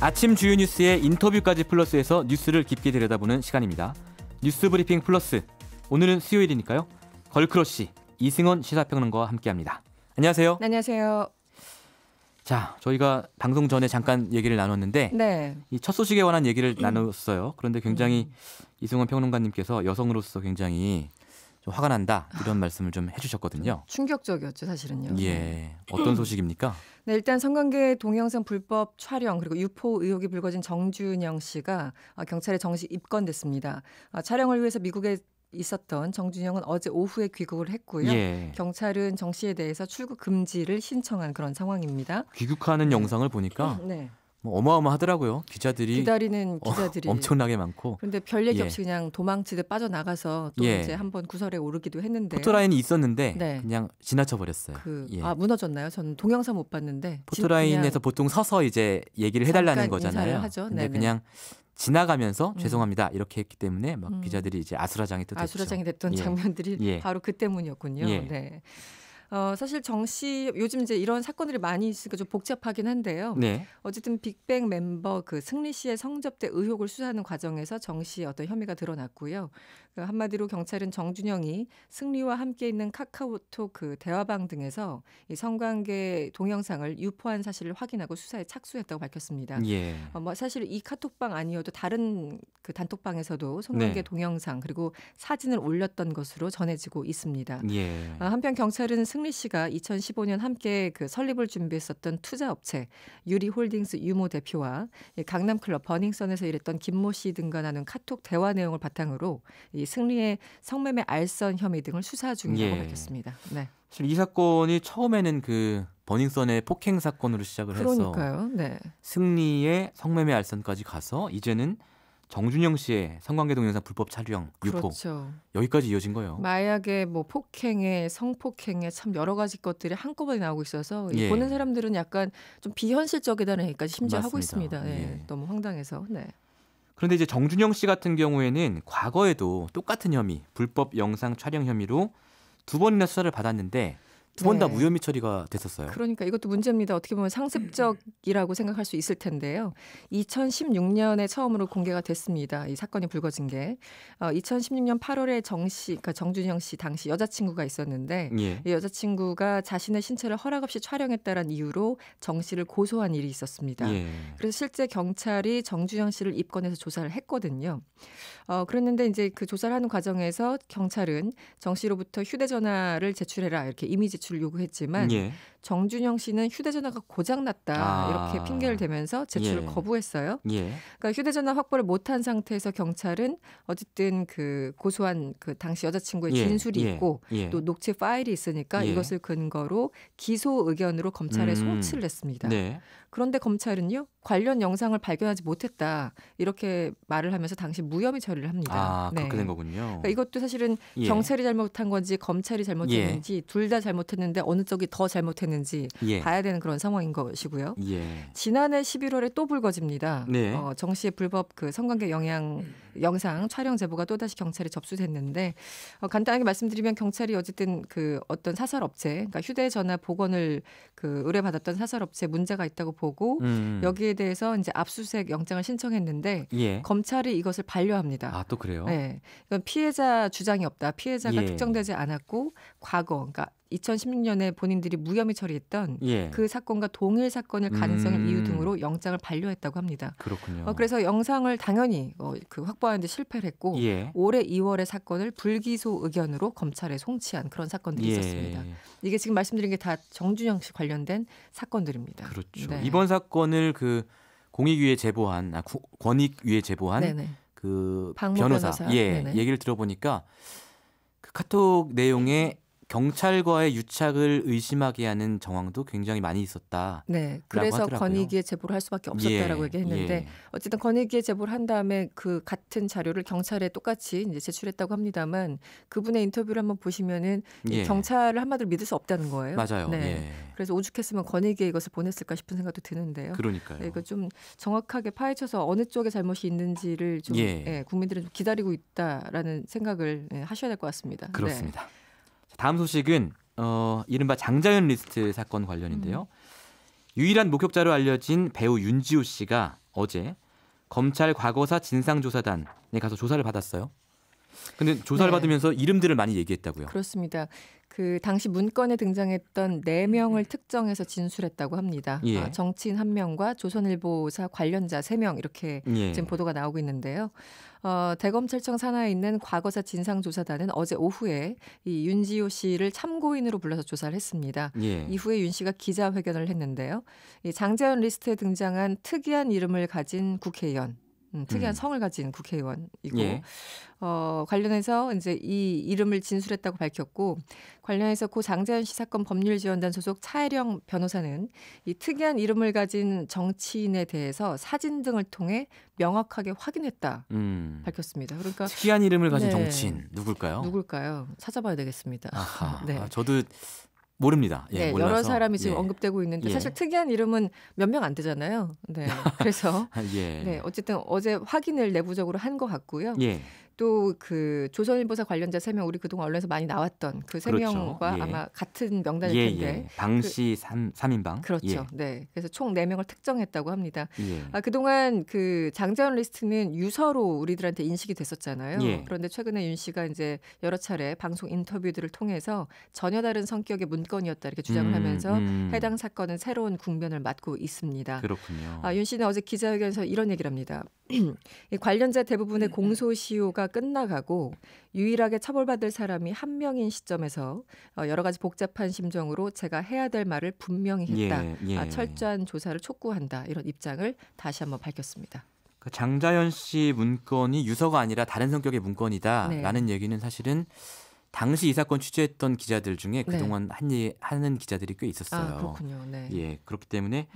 아침 주요 뉴스에 인터뷰까지 플러스해서 뉴스를 깊게 들여다보는 시간입니다. 뉴스 브리핑 플러스. 오늘은 수요일이니까요. 걸크러쉬 이승원 시사평론가와 함께합니다. 안녕하세요. 네, 안녕하세요. 자, 저희가 방송 전에 잠깐 얘기를 나눴는데 네. 이 첫 소식에 관한 얘기를 나눴어요. 그런데 굉장히 이승원 평론가님께서 여성으로서 굉장히 좀 화가 난다 이런 말씀을 좀 해주셨거든요. 충격적이었죠, 사실은요. 예, 어떤 소식입니까? 네, 일단 성관계 동영상 불법 촬영 그리고 유포 의혹이 불거진 정준영 씨가 경찰에 정식 입건됐습니다. 촬영을 위해서 미국에 있었던 정준영은 어제 오후에 귀국을 했고요. 예. 경찰은 정 씨에 대해서 출국 금지를 신청한 그런 상황입니다. 귀국하는 영상을 보니까 네. 뭐 어마어마하더라고요. 기자들이 기다리는 기자들이 엄청나게 많고. 그런데 별 얘기 예. 없이 그냥 도망치듯 빠져나가서 또 예. 이제 한번 구설에 오르기도 했는데 포토라인이 있었는데 네. 그냥 지나쳐 버렸어요. 예. 무너졌나요? 저는 동영상 못 봤는데 포토라인에서 보통 서서 이제 얘기를 해달라는 거잖아요. 하죠. 근데 네네. 그냥 지나가면서 죄송합니다 이렇게 했기 때문에 막 기자들이 이제 아수라장이 또 됐죠. 아수라장이 됐던 예. 장면들이 예. 바로 그 때문이었군요. 예. 네. 사실 정 씨 요즘 이제 이런 사건들이 많이 있으니까 좀 복잡하긴 한데요. 네. 어쨌든 빅뱅 멤버 그 승리 씨의 성접대 의혹을 수사하는 과정에서 정 씨의 어떤 혐의가 드러났고요. 한마디로 경찰은 정준영이 승리와 함께 있는 카카오톡 그 대화방 등에서 이 성관계 동영상을 유포한 사실을 확인하고 수사에 착수했다고 밝혔습니다. 예. 사실 이 카톡방 아니어도 다른 그 단톡방에서도 성관계 네. 동영상 그리고 사진을 올렸던 것으로 전해지고 있습니다. 예. 한편 경찰은 승리 씨가 2015년 함께 그 설립을 준비했었던 투자업체 유리홀딩스 유모 대표와 강남클럽 버닝썬에서 일했던 김모 씨 등과 나눈 카톡 대화 내용을 바탕으로 이 승리의 성매매 알선 혐의 등을 수사 중이라고 예. 밝혔습니다. 네. 사실 이 사건이 처음에는 그 버닝썬의 폭행 사건으로 시작을 해서 그러니까요. 네. 승리의 성매매 알선까지 가서 이제는 정준영 씨의 성관계 동영상 불법 촬영, 유포 그렇죠. 여기까지 이어진 거예요. 마약에 뭐 폭행에 성폭행에 참 여러 가지 것들이 한꺼번에 나오고 있어서 예. 보는 사람들은 약간 좀 비현실적이다는 얘기까지 심지어 하고 맞습니다. 있습니다. 네. 예. 너무 황당해서. 네. 그런데 이제 정준영 씨 같은 경우에는 과거에도 똑같은 혐의, 불법 영상 촬영 혐의로 2번이나 수사를 받았는데 2번 다 네. 무혐의 처리가 됐었어요. 그러니까 이것도 문제입니다. 어떻게 보면 상습적이라고 생각할 수 있을 텐데요. 2016년에 처음으로 공개가 됐습니다. 이 사건이 불거진 게. 2016년 8월에 그러니까 정준영 씨 당시 여자친구가 있었는데 예. 이 여자친구가 자신의 신체를 허락 없이 촬영했다는 이유로 정 씨를 고소한 일이 있었습니다. 예. 그래서 실제 경찰이 정준영 씨를 입건해서 조사를 했거든요. 그랬는데 이제 그 조사를 하는 과정에서 경찰은 정 씨로부터 휴대전화를 제출해라 이렇게 이미 제출을 요구했지만 예. 정준영 씨는 휴대전화가 고장났다 이렇게 핑계를 대면서 제출을 예. 거부했어요. 예. 그러니까 휴대전화 확보를 못한 상태에서 경찰은 어쨌든 그 고소한 그 당시 여자친구의 예. 진술이 예. 있고 예. 또 녹취 파일이 있으니까 예. 이것을 근거로 기소 의견으로 검찰에 송치를 했습니다. 네. 그런데 검찰은요 관련 영상을 발견하지 못했다 이렇게 말을 하면서 당시 무혐의 처리를 합니다. 그렇게 된 거군요. 그러니까 이것도 사실은 예. 경찰이 잘못한 건지 검찰이 잘못했는지 둘 다 잘못했는데 어느 쪽이 더 잘못했는지 예. 봐야 되는 그런 상황인 것이고요. 예. 지난해 11월에 또 불거집니다. 네. 정 씨의 불법 그 성관계 영상 촬영 제보가 또다시 경찰에 접수됐는데 간단하게 말씀드리면 경찰이 어쨌든 그 어떤 사설업체, 그러니까 휴대전화 복원을 그 의뢰받았던 사설업체 문제가 있다고 보고 여기에 대해서 이제 압수수색 영장을 신청했는데 예. 검찰이 이것을 반려합니다. 또 그래요? 네, 이건 피해자 주장이 없다. 피해자가 예. 특정되지 않았고 과거, 그러니까 2016년에 본인들이 무혐의 처리했던 예. 그 사건과 동일 사건일 가능성을 이유 등으로 영장을 반려했다고 합니다. 그렇군요. 그래서 영상을 당연히 그 확보하는데 실패를 했고 예. 올해 2월에 사건을 불기소 의견으로 검찰에 송치한 그런 사건들이 예. 있었습니다. 이게 지금 말씀드린 게 다 정준영 씨 관련된 사건들입니다. 그렇죠. 네. 이번 사건을 그 공익위에 제보한 권익위에 제보한 네네. 그 박모 변호사 네네. 얘기를 들어보니까 그 카톡 내용에 경찰과의 유착을 의심하게 하는 정황도 굉장히 많이 있었다. 네, 그래서 하더라고요. 권익위에 제보를 할 수밖에 없었다라고 얘기했는데 어쨌든 권익위에 제보를 한 다음에 그 같은 자료를 경찰에 똑같이 이제 제출했다고 합니다만 그분의 인터뷰를 한번 보시면은 경찰을 한마디로 믿을 수 없다는 거예요. 맞아요. 네, 그래서 오죽했으면 권익위에 이것을 보냈을까 싶은 생각도 드는데요. 그러니까요. 네, 이거 좀 정확하게 파헤쳐서 어느 쪽에 잘못이 있는지를 좀 국민들은 좀 기다리고 있다라는 생각을 하셔야 될 것 같습니다. 그렇습니다. 네. 다음 소식은 이른바 장자연 리스트 사건 관련인데요. 유일한 목격자로 알려진 배우 윤지호 씨가 어제 검찰 과거사 진상조사단에 가서 조사를 받았어요. 근데 조사를 네. 받으면서 이름들을 많이 얘기했다고요. 그렇습니다. 그 당시 문건에 등장했던 4명을 특정해서 진술했다고 합니다. 예. 정치인 1명과 조선일보사 관련자 3명 이렇게 예. 지금 보도가 나오고 있는데요. 대검찰청 산하에 있는 과거사 진상조사단은 어제 오후에 이 윤지호 씨를 참고인으로 불러서 조사를 했습니다. 예. 이후에 윤 씨가 기자회견을 했는데요. 이 장자연 리스트에 등장한 특이한 이름을 가진 국회의원, 특이한 성을 가진 국회의원이고 예. 관련해서 이제 이 이름을 진술했다고 밝혔고 관련해서 고 장자연 씨 사건 법률지원단 소속 차혜령 변호사는 이 특이한 이름을 가진 정치인에 대해서 사진 등을 통해 명확하게 확인했다 밝혔습니다. 그러니까 특이한 이름을 가진 네. 정치인 누굴까요? 누굴까요? 찾아봐야 되겠습니다. 아하, 네. 저도 모릅니다. 예, 네, 몰라서. 여러 사람이 지금 예. 언급되고 있는데 예. 사실 특이한 이름은 몇 명 안 되잖아요. 네, 그래서 예. 네, 어쨌든 어제 확인을 내부적으로 한 것 같고요. 예. 또 그 조선일보사 관련자 3명 우리 그동안 언론에서 많이 나왔던 그 3명과 그렇죠. 예. 아마 같은 명단일 예, 텐데. 예. 방씨 3인방. 그렇죠. 예. 네. 그래서 총 4명을 특정했다고 합니다. 예. 그동안 그 장자연 리스트는 유서로 우리들한테 인식이 됐었잖아요. 예. 그런데 최근에 윤 씨가 이제 여러 차례 방송 인터뷰들을 통해서 전혀 다른 성격의 문건이었다 이렇게 주장을 하면서 해당 사건은 새로운 국면을 맞고 있습니다. 그렇군요. 윤 씨는 어제 기자회견에서 이런 얘기를 합니다. 이 관련자 대부분의 공소시효가 끝나가고 유일하게 처벌받을 사람이 한 명인 시점에서 여러 가지 복잡한 심정으로 제가 해야 될 말을 분명히 했다. 예, 예. 철저한 조사를 촉구한다. 이런 입장을 다시 한번 밝혔습니다. 그 장자연 씨 문건이 유서가 아니라 다른 성격의 문건이다라는 얘기는 사실은 당시 이 사건 취재했던 기자들 중에 그동안 하는 기자들이 꽤 있었어요. 그렇군요. 네. 예, 그렇기 때문에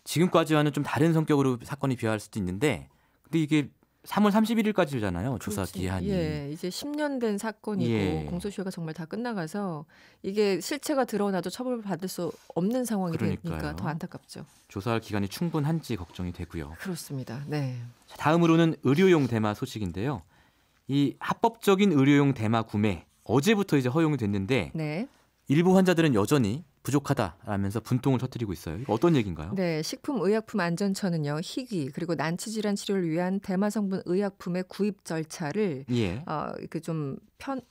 지금까지와는 좀 다른 성격으로 사건이 비화할 수도 있는데 근데 이게 3월 31일까지잖아요. 조사 기한이. 예, 이제 10년 된 사건이고 예. 공소시효가 정말 다 끝나가서 이게 실체가 드러나도 처벌받을 수 없는 상황이 그러니까요. 되니까 더 안타깝죠. 조사할 기간이 충분한지 걱정이 되고요. 그렇습니다. 네. 자, 다음으로는 의료용 대마 소식인데요. 이 합법적인 의료용 대마 구매 어제부터 이제 허용이 됐는데 네. 일부 환자들은 여전히 부족하다라면서 분통을 터뜨리고 있어요. 이거 어떤 얘기인가요? 네, 식품의약품안전처는요, 희귀 그리고 난치 질환 치료를 위한 대마 성분 의약품의 구입 절차를 예.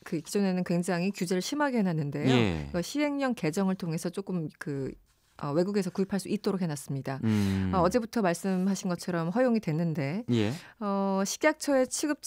기존에는 굉장히 규제를 심하게 해놨는데요. 예. 시행령 개정을 통해서 조금 외국에서 구입할 수 있도록 해놨습니다. 어제부터 말씀하신 것처럼 허용이 됐는데 예. 식약처의 취급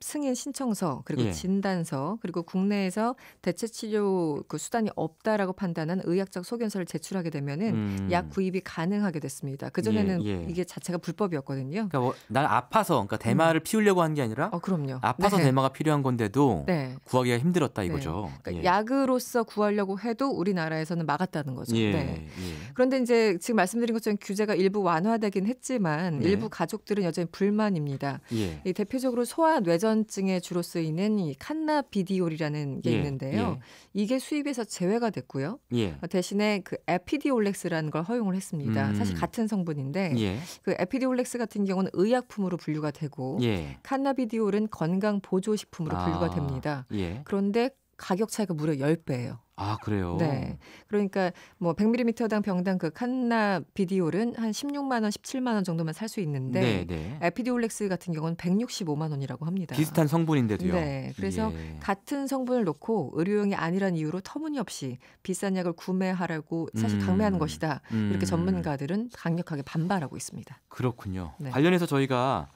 승인 신청서 그리고 예. 진단서 그리고 국내에서 대체 치료 그 수단이 없다라고 판단한 의학적 소견서를 제출하게 되면은 약 구입이 가능하게 됐습니다. 그 전에는 예. 이게 자체가 불법이었거든요. 그러니까 난 아파서 그러니까 대마를 피우려고 한 게 아니라 그럼요. 아파서 네. 대마가 필요한 건데도 네. 구하기가 힘들었다 이거죠. 그러니까 예. 약으로서 구하려고 해도 우리나라에서는 막았다는 거죠. 예. 네. 예. 그런데 이제 지금 말씀드린 것처럼 규제가 일부 완화되긴 했지만 네. 일부 가족들은 여전히 불만입니다. 예. 이 대표적으로 소아 뇌전증에 주로 쓰이는 이 칸나비디올이라는 게 예. 있는데요. 이게 수입에서 제외가 됐고요. 예. 대신에 그 에피디올렉스라는 걸 허용을 했습니다. 사실 같은 성분인데 예. 그 에피디올렉스 같은 경우는 의약품으로 분류가 되고 예. 칸나비디올은 건강 보조식품으로 분류가 됩니다. 예. 그런데 가격 차이가 무려 10배예요. 아, 그래요? 네. 그러니까 뭐 100ml당 병당 그 칸나비디올은 한 16만 원, 17만 원 정도만 살 수 있는데 네, 네. 에피디올렉스 같은 경우는 165만 원이라고 합니다. 비슷한 성분인데도요. 네. 그래서 예. 같은 성분을 놓고 의료용이 아니란 이유로 터무니없이 비싼 약을 구매하라고 사실 강매하는 것이다. 이렇게 전문가들은 강력하게 반발하고 있습니다. 그렇군요. 네. 관련해서 저희가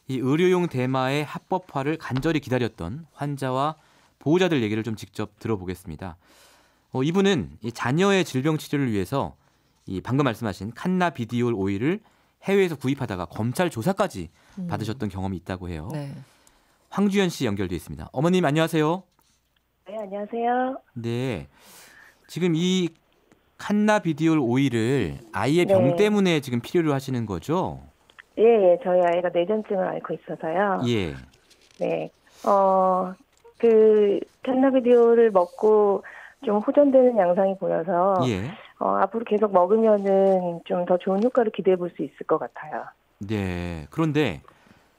이 의료용 대마의 합법화를 간절히 기다렸던 환자와 보호자들 얘기를 좀 직접 들어보겠습니다. 이분은 이 자녀의 질병 치료를 위해서 이 방금 말씀하신 칸나비디올 오일을 해외에서 구입하다가 검찰 조사까지 받으셨던 경험이 있다고 해요. 네. 황주연 씨 연결돼 있습니다. 어머님 안녕하세요. 네, 안녕하세요. 네. 지금 이 칸나비디올 오일을 아이의 병 네. 때문에 지금 필요로 하시는 거죠? 예, 저희 아이가 뇌전증을 앓고 있어서요. 예. 네. 그 캔나비디올을 먹고 좀 호전되는 양상이 보여서 예. 앞으로 계속 먹으면은 좀 더 좋은 효과를 기대해 볼 수 있을 것 같아요. 네. 그런데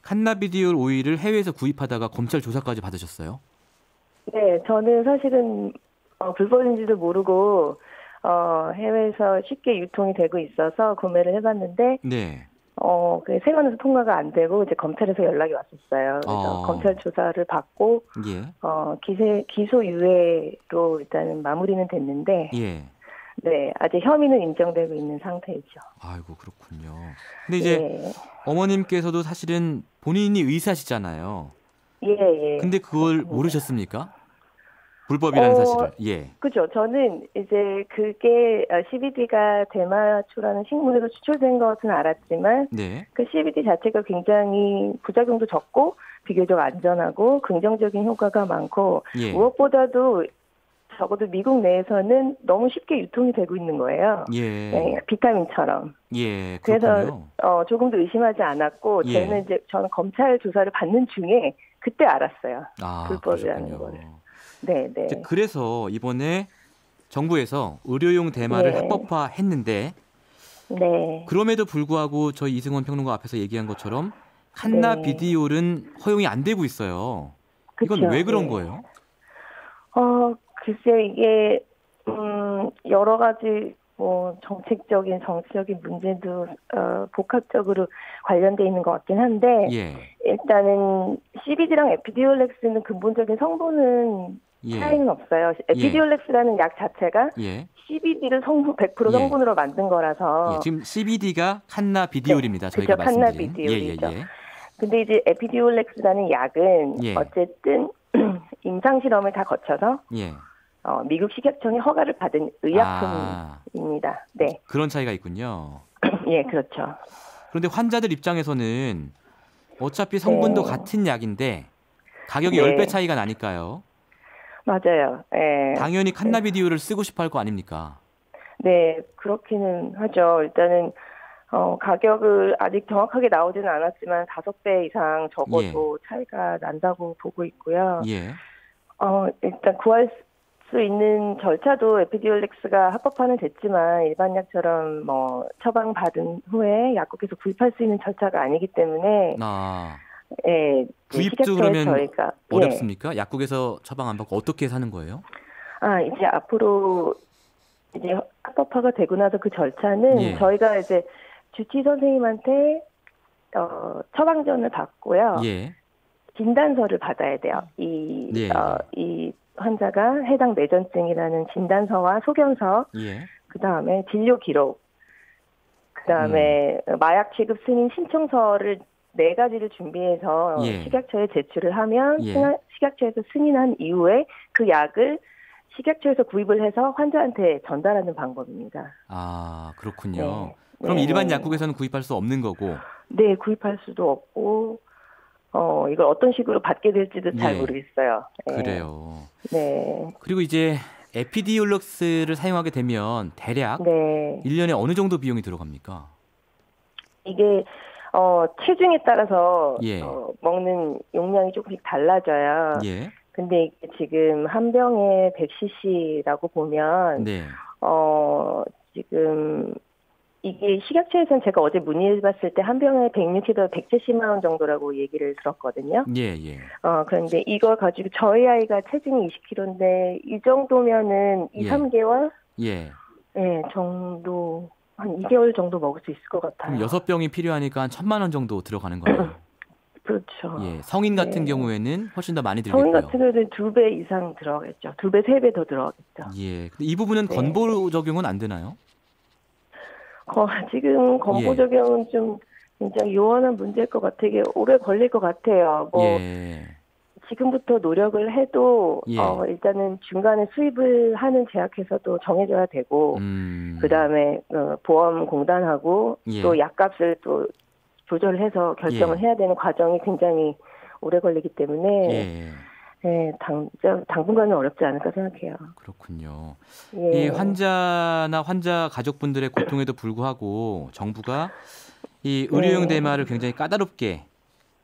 칸나비디올 오일을 해외에서 구입하다가 검찰 조사까지 받으셨어요? 네, 저는 사실은 불법인지도 모르고 해외에서 쉽게 유통이 되고 있어서 구매를 해봤는데 네. 그 세관에서 통과가 안 되고 이제 검찰에서 연락이 왔었어요. 그래서 검찰 조사를 받고 예. 기소 유예로 일단은 마무리는 됐는데 예. 네, 아직 혐의는 인정되고 있는 상태이죠. 아이고 그렇군요. 근데 이제 예. 어머님께서도 사실은 본인이 의사시잖아요. 예. 근데 그걸 모르셨습니까? 불법이라는 사실을. 예. 그죠. 저는 이제 그게 CBD가 대마초라는 식물에서 추출된 것은 알았지만 네. 그 CBD 자체가 굉장히 부작용도 적고 비교적 안전하고 긍정적인 효과가 많고 예. 무엇보다도 적어도 미국 내에서는 너무 쉽게 유통이 되고 있는 거예요. 예. 네, 비타민처럼. 예. 그래서 조금도 의심하지 않았고 예. 저는 검찰 조사를 받는 중에 그때 알았어요. 아, 불법이라는 거를. 네. 그래서 이번에 정부에서 의료용 대마를 네. 합법화했는데 네. 그럼에도 불구하고 저희 이승원 평론가 앞에서 얘기한 것처럼 칸나비디올은 허용이 안 되고 있어요. 이건 그쵸. 왜 그런 거예요? 글쎄요, 이게 여러 가지 정치적인 문제도 복합적으로 관련돼 있는 것 같긴 한데 예. 일단은 CBD랑 에피디올렉스는 근본적인 성분은 예. 차이는 없어요. 에피디올렉스라는 약 자체가 예. CBD를 100% 예. 성분으로 만든 거라서 예. 지금 CBD가 칸나비디올입니다. 저희가 그쵸, 말씀드린. 칸나비디올이죠. 예. 근데 이제 에피디올렉스라는 약은 예. 어쨌든 임상 실험을 다 거쳐서 예. 미국 식약청이 허가를 받은 의약품입니다. 네. 그런 차이가 있군요. 예, 그렇죠. 그런데 환자들 입장에서는 어차피 성분도 네. 같은 약인데 가격이 네. 10배 차이가 나니까요. 맞아요. 예. 당연히 칸나비디올을 쓰고 싶어 할 거 아닙니까? 네, 그렇기는 하죠. 일단은 가격을 아직 정확하게 나오지는 않았지만 5배 이상 적어도 차이가 난다고 보고 있고요. 예. 일단 구할 수 있는 절차도 에피디올렉스가 합법화는 됐지만 일반 약처럼 처방 받은 후에 약국에서 구입할 수 있는 절차가 아니기 때문에 예, 구입도 그러면 저희가 어렵습니까? 약국에서 처방 안 받고 어떻게 사는 거예요? 이제 앞으로 이제 합법화가 되고 나서 그 절차는 저희가 이제 주치 선생님한테 처방전을 받고요. 예. 진단서를 받아야 돼요. 이 환자가 해당 뇌전증이라는 진단서와 소견서, 그 다음에 진료 기록, 그 다음에 마약 취급 승인 신청서를 4가지를 준비해서 식약처에 제출을 하면 식약처에서 승인한 이후에 그 약을 식약처에서 구입을 해서 환자한테 전달하는 방법입니다. 아, 그렇군요. 그럼 일반 약국에서는 구입할 수 없는 거고? 네, 구입할 수도 없고 이걸 어떤 식으로 받게 될지도 잘 모르겠어요. 그래요. 네. 그리고 이제 에피디올렉스를 사용하게 되면 대략 1년에 어느 정도 비용이 들어갑니까? 이게 체중에 따라서 먹는 용량이 조금씩 달라져요. 근데 이게 지금 한 병에 100cc라고 보면 지금 이게 식약처에서는 제가 어제 문의해봤을 때 한 병에 160에서 170만 원 정도라고 얘기를 들었거든요. 그런데 이걸 가지고 저희 아이가 체중이 20kg인데 이 정도면은 2-3개월? 정도 한 2개월 정도 먹을 수 있을 것 같아요. 그럼 6병이 필요하니까 한 1,000만 원 정도 들어가는 거예요. 그렇죠. 성인 같은 경우에는 훨씬 더 많이 들겠고요. 성인 같은 경우는 2배 이상 들어가겠죠. 2배, 3배 더 들어가겠죠. 근데 이 부분은 건보 적용은 안 되나요? 지금 건보 적용은 좀 굉장히 요원한 문제일 것 같아요. 이게 오래 걸릴 것 같아요. 지금부터 노력을 해도 일단은 중간에 수입을 하는 제약회사도 정해져야 되고 그다음에 보험공단하고 또 약값을 또 조절해서 결정을 해야 되는 과정이 굉장히 오래 걸리기 때문에 당분간은 어렵지 않을까 생각해요. 그렇군요. 이 환자나 환자 가족분들의 고통에도 불구하고 정부가 이 의료용 대마를 굉장히 까다롭게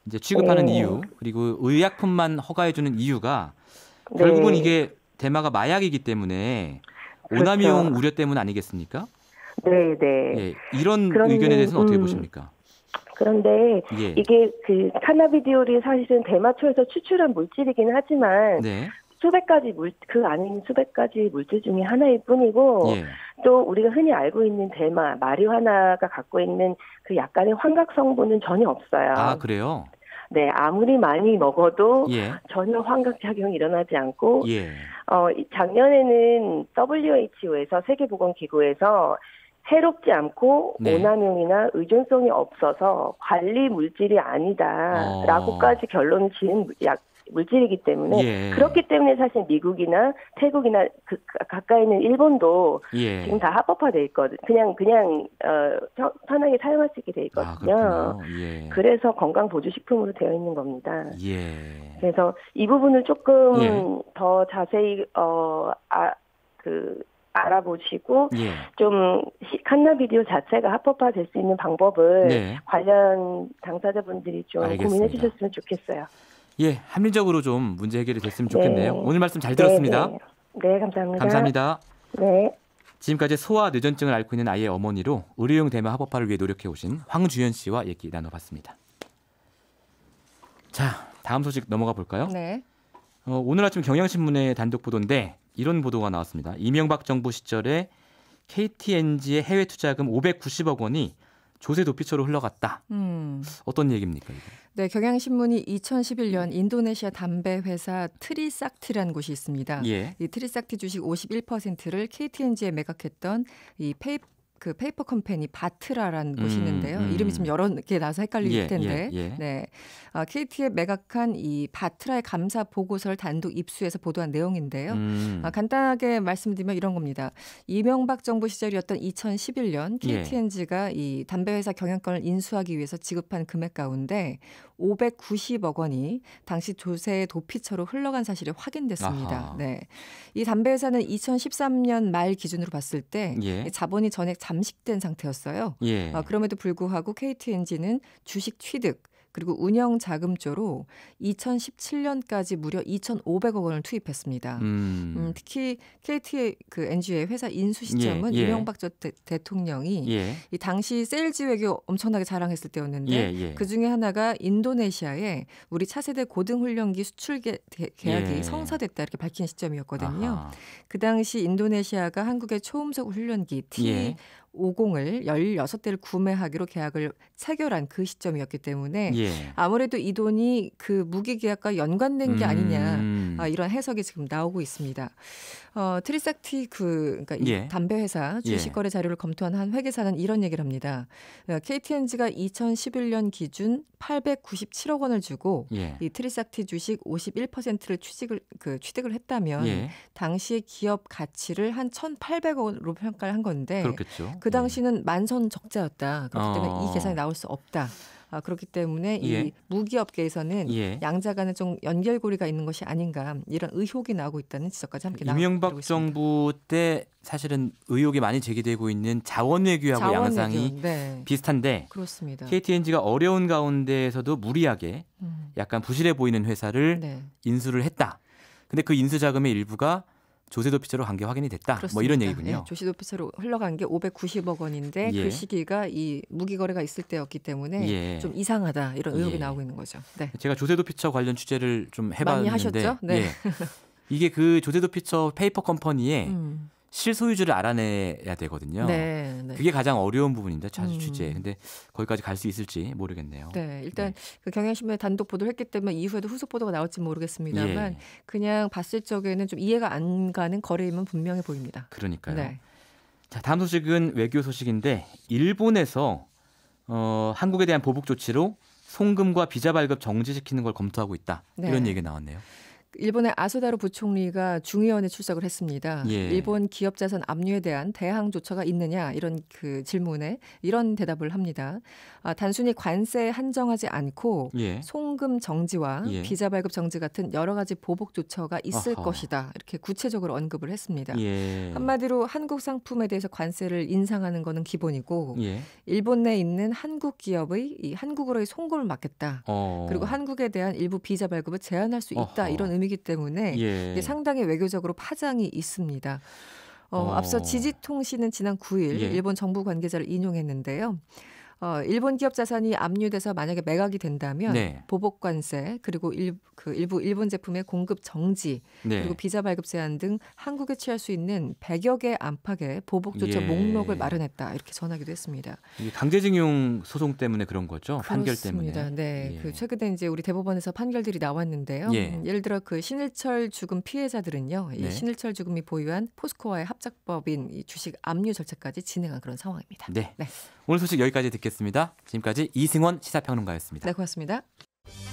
이제 취급하는 이유, 그리고 의약품만 허가해주는 이유가 결국은 이게 대마가 마약이기 때문에 오남용 우려 때문 아니겠습니까? 이런 의견에 대해서는 어떻게 보십니까? 그런데 이게 그 카나비디올이 사실은 대마초에서 추출한 물질이긴 하지만 그 안에 있는 수백 가지 물질 중에 하나일 뿐이고, 예. 또 우리가 흔히 알고 있는 대마, 마리화나가 갖고 있는 그 약간의 환각 성분은 전혀 없어요. 아, 그래요? 네, 아무리 많이 먹어도 예. 전혀 환각 작용이 일어나지 않고, 예. 작년에는 WHO에서 세계보건기구에서 해롭지 않고 네. 오남용이나 의존성이 없어서 관리 물질이 아니다라고까지 결론을 지은 물질이기 때문에 예. 그렇기 때문에 사실 미국이나 태국이나 가까이 있는 일본도 예. 지금 다 합법화돼 있거든. 그냥 편하게 사용할 수 있게 돼 있거든요. 아, 예. 그래서 건강 보조식품으로 되어 있는 겁니다. 예. 그래서 이 부분을 조금 예. 더 자세히 알아보시고 예. 좀 칸나비디오 자체가 합법화될 수 있는 방법을 네. 관련 당사자분들이 좀 알겠습니다. 고민해 주셨으면 좋겠어요. 예, 합리적으로 좀 문제 해결이 됐으면 네. 좋겠네요. 오늘 말씀 잘 들었습니다. 네, 감사합니다. 감사합니다. 네. 지금까지 소아 뇌전증을 앓고 있는 아이의 어머니로 의료용 대마 합법화를 위해 노력해 오신 황주연 씨와 얘기 나눠봤습니다. 자, 다음 소식 넘어가 볼까요? 네. 오늘 아침 경향신문의 단독 보도인데 이런 보도가 나왔습니다. 이명박 정부 시절에 KTNG의 해외 투자금 590억 원이 조세 도피처로 흘러갔다. 어떤 얘기입니까? 이게? 네, 경향신문이 2011년 인도네시아 담배 회사 트리삭티라는 곳이 있습니다. 예. 이 트리삭티 주식 51%를 KTNG에 매각했던 이 페이퍼 컴퍼니 바트라라는 곳이 있는데요. 이름이 좀 여러 개 나서 헷갈릴 텐데. 네. KT에 매각한 이 바트라의 감사 보고서를 단독 입수해서 보도한 내용인데요. 간단하게 말씀드리면 이런 겁니다. 이명박 정부 시절이었던 2011년 KTNG가 이 담배 회사 경영권을 인수하기 위해서 지급한 금액 가운데 590억 원이 당시 조세 도피처로 흘러간 사실이 확인됐습니다. 아하. 네. 이 담배 회사는 2013년 말 기준으로 봤을 때 자본이 전액 잠식된 상태였어요. 예. 그럼에도 불구하고 KTNG는 주식 취득 그리고 운영 자금조로 2017년까지 무려 2,500억 원을 투입했습니다. 특히 KT 그 NG의 회사 인수 시점은 이명박 전 대통령이 이 당시 세일즈 외교 엄청나게 자랑했을 때였는데 그 중에 하나가 인도네시아에 우리 차세대 고등훈련기 수출 계약이 성사됐다 이렇게 밝힌 시점이었거든요. 아하. 그 당시 인도네시아가 한국의 초음속 훈련기 T50을 16대를 구매하기로 계약을 체결한 그 시점이었기 때문에 아무래도 이 돈이 그 무기 계약과 연관된 게 아니냐 이런 해석이 지금 나오고 있습니다. 트리삭티 그러니까 이 담배 회사 주식 거래 자료를 검토한 한 회계사는 이런 얘기를 합니다. KTNG가 2011년 기준 897억 원을 주고 이 트리삭티 주식 51%를 취득을 했다면 당시의 기업 가치를 한 1,800억 원으로 평가를 한 건데 그렇겠죠. 그 당시는 만선 적자였다. 그렇기 때문에 이 계산이 나올 수 없다. 그렇기 때문에 이 무기업계에서는 양자 간에 좀 연결고리가 있는 것이 아닌가 이런 의혹이 나오고 있다는 지적까지 함께 나오고 있습니다. 이명박 정부 때 사실은 의혹이 많이 제기되고 있는 자원외교하고 양상이 비슷한데 그렇습니다. KTNG가 어려운 가운데에서도 무리하게 약간 부실해 보이는 회사를 인수를 했다. 근데 그 인수 자금의 일부가 조세도피처로 간 게 확인이 됐다. 그렇습니다. 뭐 이런 얘기군요. 조세도피처로 흘러간 게 590억 원인데 그 시기가 이 무기 거래가 있을 때였기 때문에 좀 이상하다 이런 의혹이 나오고 있는 거죠. 네. 제가 조세도피처 관련 취재를 좀 해봤는데 많이 하셨죠? 네. 이게 그 조세도피처 페이퍼 컴퍼니의 실소유주를 알아내야 되거든요. 그게 가장 어려운 부분인데 취재. 근데 거기까지 갈 수 있을지 모르겠네요. 네, 일단 그 경향신문에 단독 보도를 했기 때문에 이후에도 후속 보도가 나올지 모르겠습니다만 그냥 봤을 적에는 좀 이해가 안 가는 거래임은 분명해 보입니다. 그러니까요. 네. 자, 다음 소식은 외교 소식인데 일본에서 한국에 대한 보복 조치로 송금과 비자 발급 정지시키는 걸 검토하고 있다. 이런 얘기가 나왔네요. 일본의 아소다로 부총리가 중의원에 출석을 했습니다. 일본 기업 자산 압류에 대한 대항 조처가 있느냐 이런 그 질문에 이런 대답을 합니다. 단순히 관세에 한정하지 않고 송금 정지와 비자 발급 정지 같은 여러 가지 보복 조처가 있을 것이다. 이렇게 구체적으로 언급을 했습니다. 한마디로 한국 상품에 대해서 관세를 인상하는 것은 기본이고 일본 내에 있는 한국 기업의 이 한국으로의 송금을 막겠다. 그리고 한국에 대한 일부 비자 발급을 제한할 수 있다. 이런 의미이기 때문에 이게 상당히 외교적으로 파장이 있습니다. 앞서 지지통신은 지난 9일 일본 정부 관계자를 인용했는데요. 일본 기업 자산이 압류돼서 만약에 매각이 된다면 네. 보복 관세 그리고 일부 일본 제품의 공급 정지 네. 그리고 비자 발급 제한 등 한국에 취할 수 있는 100여 개 안팎의 보복 조처 예. 목록을 마련했다 이렇게 전하기도 했습니다. 이게 강제징용 소송 때문에 그런 거죠? 판결 그렇습니다. 때문에. 네, 예. 그 최근에 이제 우리 대법원에서 판결들이 나왔는데요. 예. 예를 들어 그 신일철 죽음 피해자들은요, 이 네. 신일철 죽음이 보유한 포스코와의 합작법인 이 주식 압류 절차까지 진행한 그런 상황입니다. 네. 네. 오늘 소식 여기까지 듣겠습니다. 지금까지 이승원 시사평론가였습니다. 네, 고맙습니다.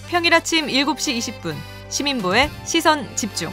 평일 아침 7시 20분 시민보의 시선 집중.